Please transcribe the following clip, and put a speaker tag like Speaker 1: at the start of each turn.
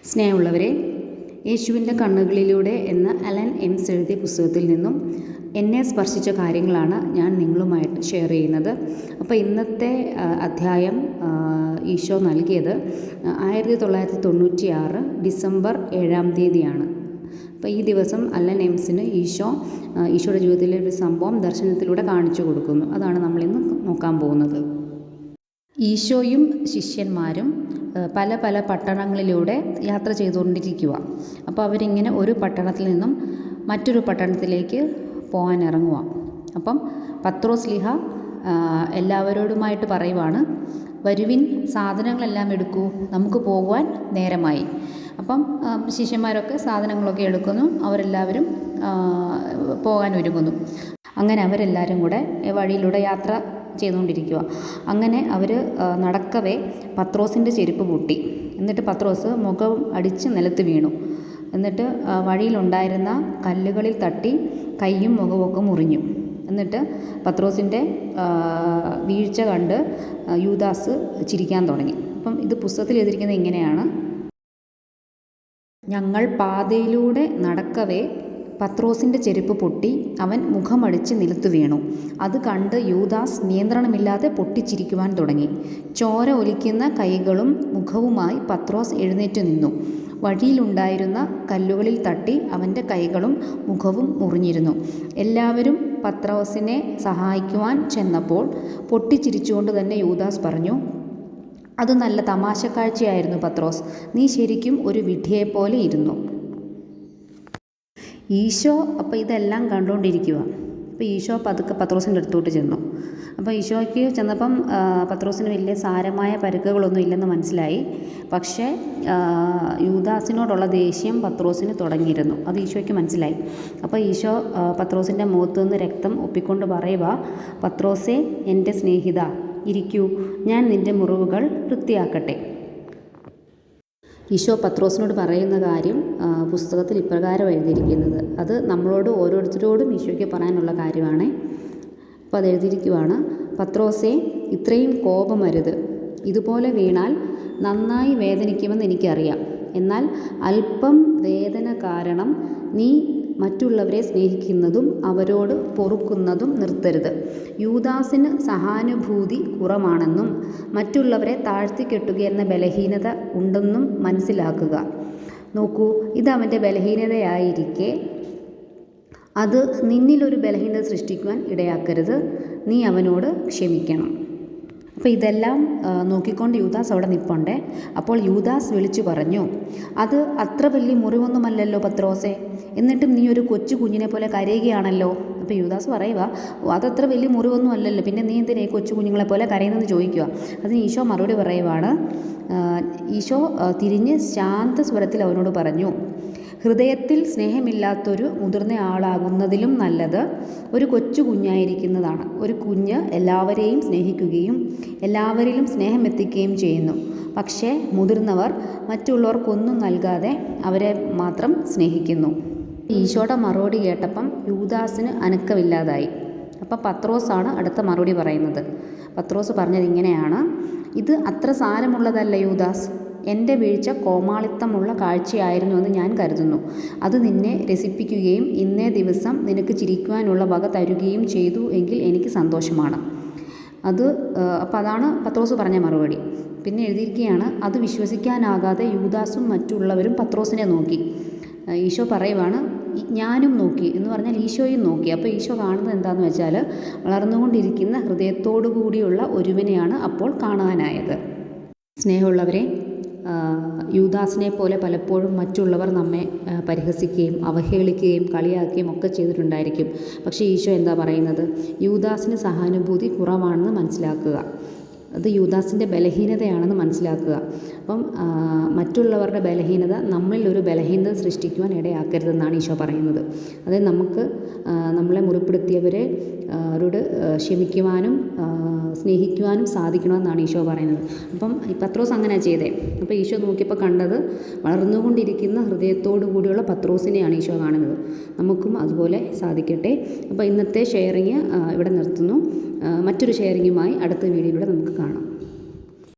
Speaker 1: സ്നേഹമുള്ളവരെ, യേശുവിൻ്റെ കണ്ണുകളിലൂടെ എന്ന അലൻ എംസ് എഴുതിയ പുസ്തകത്തിൽ നിന്നും എന്നെ സ്പർശിച്ച കാര്യങ്ങളാണ് ഞാൻ നിങ്ങളുമായിട്ട് ഷെയർ ചെയ്യുന്നത്. അപ്പോൾ ഇന്നത്തെ അധ്യായം ഈശോ നൽകിയത് 1996 ഡിസംബർ 7-ാം തീയതിയാണ്. അപ്പോൾ ഈ ദിവസം അലൻ എംസിന് ഈശോയുടെ ജീവിതത്തിലെ ഒരു സംഭവം ദർശനത്തിലൂടെ കാണിച്ചു കൊടുക്കുന്നു. അതാണ് നമ്മളിന്ന് നോക്കാൻ പോകുന്നത്. ഈശോയും ശിഷ്യന്മാരും പല പല പട്ടണങ്ങളിലൂടെ യാത്ര ചെയ്തുകൊണ്ടിരിക്കുക. അപ്പോൾ അവരിങ്ങനെ ഒരു പട്ടണത്തിൽ നിന്നും മറ്റൊരു പട്ടണത്തിലേക്ക് പോകാൻ ഇറങ്ങുക. അപ്പം പത്രോസ് ലീഹ എല്ലാവരോടുമായിട്ട് പറയുവാണ്, വരുവിൻ, സാധനങ്ങളെല്ലാം എടുക്കൂ, നമുക്ക് പോകുവാൻ നേരമായി. അപ്പം ശിഷ്യന്മാരൊക്കെ സാധനങ്ങളൊക്കെ എടുക്കുന്നു, അവരെല്ലാവരും പോകാൻ ഒരുങ്ങുന്നു. അങ്ങനെ അവരെല്ലാവരും കൂടെ വഴിയിലൂടെ യാത്ര ചെയ്തുകൊണ്ടിരിക്കുക. അങ്ങനെ അവർ നടക്കവേ പത്രോസിൻ്റെ ചെരുപ്പ് പൊട്ടി. എന്നിട്ട് പത്രോസ് മുഖം അടിച്ച് നിലത്ത് വീണു. എന്നിട്ട് വഴിയിലുണ്ടായിരുന്ന കല്ലുകളിൽ തട്ടി കൈയും മുഖമൊക്കെ മുറിഞ്ഞു. എന്നിട്ട് പത്രോസിൻ്റെ വീഴ്ച കണ്ട് യൂദാസ് ചിരിക്കാൻ തുടങ്ങി. അപ്പം ഇത് പുസ്തകത്തിൽ എഴുതിയിരിക്കുന്നത് ഇങ്ങനെയാണ്: ഞങ്ങൾ പാതയിലൂടെ നടക്കവേ പത്രോസിൻ്റെ ചെരുപ്പ് പൊട്ടി, അവൻ മുഖമടിച്ച് നിലത്തു വീണു. അത് കണ്ട് യൂദാസ് നിയന്ത്രണമില്ലാതെ പൊട്ടിച്ചിരിക്കുവാൻ തുടങ്ങി. ചോര ഒലിക്കുന്ന കൈകളും മുഖവുമായി പത്രോസ് എഴുന്നേറ്റ് നിന്നു. വഴിയിലുണ്ടായിരുന്ന കല്ലുകളിൽ തട്ടി അവൻ്റെ കൈകളും മുഖവും മുറിഞ്ഞിരുന്നു. എല്ലാവരും പത്രോസിനെ സഹായിക്കുവാൻ ചെന്നപ്പോൾ പൊട്ടിച്ചിരിച്ചുകൊണ്ട് തന്നെ യൂദാസ് പറഞ്ഞു, അത് നല്ല തമാശക്കാഴ്ചയായിരുന്നു പത്രോസ്, നീ ശരിക്കും ഒരു വിഡ്ഢിയെപ്പോലെ ഇരുന്നു. ഈശോ അപ്പോൾ ഇതെല്ലാം കണ്ടുകൊണ്ടിരിക്കുക. അപ്പോൾ ഈശോ പതുക്കെ പത്രോസിൻ്റെ അടുത്തോട്ട് ചെന്നു. അപ്പോൾ ഈശോയ്ക്ക് ചെന്നപ്പം പത്രോസിന് വലിയ സാരമായ പരുക്കുകളൊന്നും ഇല്ലെന്ന് മനസ്സിലായി. പക്ഷേ യൂദാസിനോടുള്ള ദേഷ്യം പത്രോസിന് തുടങ്ങിയിരുന്നു. അത് ഈശോയ്ക്ക് മനസ്സിലായി. അപ്പോൾ ഈശോ പത്രോസിൻ്റെ മുഖത്തു നിന്ന് രക്തം ഒപ്പിക്കൊണ്ട് പറയുക, പത്രോസേ, എൻ്റെ സ്നേഹിത, ഇരിക്കൂ, ഞാൻ നിൻ്റെ മുറിവുകൾ വൃത്തിയാക്കട്ടെ. ഈശോ പത്രോസിനോട് പറയുന്ന കാര്യം പുസ്തകത്തിൽ ഇപ്രകാരം എഴുതിയിരിക്കുന്നത്. അത് നമ്മളോട് ഓരോരുത്തരോടും ഈശോയ്ക്ക് പറയാനുള്ള കാര്യമാണ്. അപ്പോൾ അത് എഴുതിയിരിക്കുവാണ്: പത്രോസേ, ഇത്രയും കോപമരുത്. ഇതുപോലെ വീണാൽ നന്നായി വേദനിക്കുമെന്ന് എനിക്കറിയാം. എന്നാൽ അല്പം വേദന കാരണം നീ മറ്റുള്ളവരെ സ്നേഹിക്കുന്നതും അവരോട് പൊറുക്കുന്നതും നിർത്തരുത്. യൂദാസിന് സഹാനുഭൂതി കുറവാണെന്നും മറ്റുള്ളവരെ താഴ്ത്തിക്കെട്ടുകയെന്ന ബലഹീനത ഉണ്ടെന്നും മനസ്സിലാക്കുക. നോക്കൂ, ഇതവൻ്റെ ബലഹീനതയായിരിക്കെ അത് നിന്നിലൊരു ബലഹീനത സൃഷ്ടിക്കുവാൻ ഇടയാക്കരുത്. നീ അവനോട് ക്ഷമിക്കണം. അപ്പോൾ ഇതെല്ലാം നോക്കിക്കൊണ്ട് യൂദാസ് അവിടെ നിൽപ്പുണ്ട്. അപ്പോൾ യൂദാസ് വിളിച്ചു പറഞ്ഞു, അത് അത്ര വലിയ മുറിവൊന്നുമല്ലല്ലോ പത്രോസേ, എന്നിട്ടും നീ ഒരു കൊച്ചു കുഞ്ഞിനെ പോലെ കരയുകയാണല്ലോ. അപ്പോൾ യൂദാസ് പറയുക, അതത്ര വലിയ മുറിവൊന്നും അല്ലല്ലോ, പിന്നെ നീ എന്തിനാ കൊച്ചു കുഞ്ഞുങ്ങളെ പോലെ കരയുന്നതെന്ന് ചോദിക്കുക. അതിന് ഈശോ മറുപടി പറയുവാണ്. ഈശോ തിരിഞ്ഞ് ശാന്ത സ്വരത്തിൽ അവനോട് പറഞ്ഞു, ഹൃദയത്തിൽ സ്നേഹമില്ലാത്തൊരു മുതിർന്ന ആളാകുന്നതിലും നല്ലത് ഒരു കൊച്ചു കുഞ്ഞായിരിക്കുന്നതാണ്. ഒരു കുഞ്ഞ് എല്ലാവരെയും സ്നേഹിക്കുകയും എല്ലാവരിലും സ്നേഹം എത്തിക്കുകയും ചെയ്യുന്നു. പക്ഷേ മുതിർന്നവർ മറ്റുള്ളവർക്കൊന്നും നൽകാതെ അവരെ മാത്രം സ്നേഹിക്കുന്നു. ഈശോയുടെ മറുപടി കേട്ടപ്പം യൂദാസിന് അനക്കമില്ലാതായി. അപ്പം പത്രോസാണ് അടുത്ത മറുപടി പറയുന്നത്. പത്രോസ് പറഞ്ഞത് ഇങ്ങനെയാണ്: ഇത് അത്ര സാരമുള്ളതല്ല യൂദാസ്. എൻ്റെ വീഴ്ച കോമാളിത്തമുള്ള കാഴ്ചയായിരുന്നുവെന്ന് ഞാൻ കരുതുന്നു. അത് നിന്നെ രസിപ്പിക്കുകയും ഇന്നേ ദിവസം നിനക്ക് ചിരിക്കുവാനുള്ള വക തരുകയും ചെയ്തു എങ്കിൽ എനിക്ക് സന്തോഷമാണ്. അപ്പോൾ അതാണ് പത്രോസ് പറഞ്ഞ മറുപടി. പിന്നെ എഴുതിയിരിക്കുകയാണ്, അത് വിശ്വസിക്കാനാകാതെ യൂദാസും മറ്റുള്ളവരും പത്രോസിനെ നോക്കി. ഈശോ പറയുവാണ്, ഞാനും നോക്കി എന്ന് പറഞ്ഞാൽ ഈശോയും നോക്കി. അപ്പോൾ ഈശോ കാണുന്നത് എന്താണെന്ന് വെച്ചാൽ വളർന്നുകൊണ്ടിരിക്കുന്ന ഹൃദയത്തോടു കൂടിയുള്ള ഒരുവനെയാണ് അപ്പോൾ കാണാനായത്. സ്നേഹമുള്ളവരെ, യൂദാസിനെ പോലെ പലപ്പോഴും മറ്റുള്ളവർ നമ്മെ പരിഹസിക്കുകയും അവഹേളിക്കുകയും കളിയാക്കുകയും ഒക്കെ ചെയ്തിട്ടുണ്ടായിരിക്കും. പക്ഷേ ഈശോ എന്താ പറയുന്നത്? യൂദാസിന് സഹാനുഭൂതി കുറവാണെന്ന് മനസ്സിലാക്കുക. അത് യൂദാസിൻ്റെ ബലഹീനതയാണെന്ന് മനസ്സിലാക്കുക. അപ്പം മറ്റുള്ളവരുടെ ബലഹീനത നമ്മളിലൊരു ബലഹീനത സൃഷ്ടിക്കുവാൻ ഇടയാക്കരുതെന്നാണ് ഈശോ പറയുന്നത്. അതായത് നമുക്ക് നമ്മളെ മുറിപ്പെടുത്തിയവരെ അവരോട് ക്ഷമിക്കുവാനും സ്നേഹിക്കുവാനും സാധിക്കണമെന്നാണ് ഈശോ പറയുന്നത്. അപ്പം പത്രോസ് അങ്ങനെ ചെയ്തേ. അപ്പോൾ ഈശോ നോക്കിയപ്പോൾ കണ്ടത് വളർന്നുകൊണ്ടിരിക്കുന്ന ഹൃദയത്തോടു കൂടിയുള്ള പത്രോസിനെയാണ് ഈശോ കാണുന്നത്. നമുക്കും അതുപോലെ സാധിക്കട്ടെ. അപ്പോൾ ഇന്നത്തെ ഷെയറിങ് ഇവിടെ നിർത്തുന്നു. മറ്റൊരു ഷെയറിങ്ങുമായി അടുത്ത വീഡിയോയിലൂടെ നമുക്ക് കാണാം.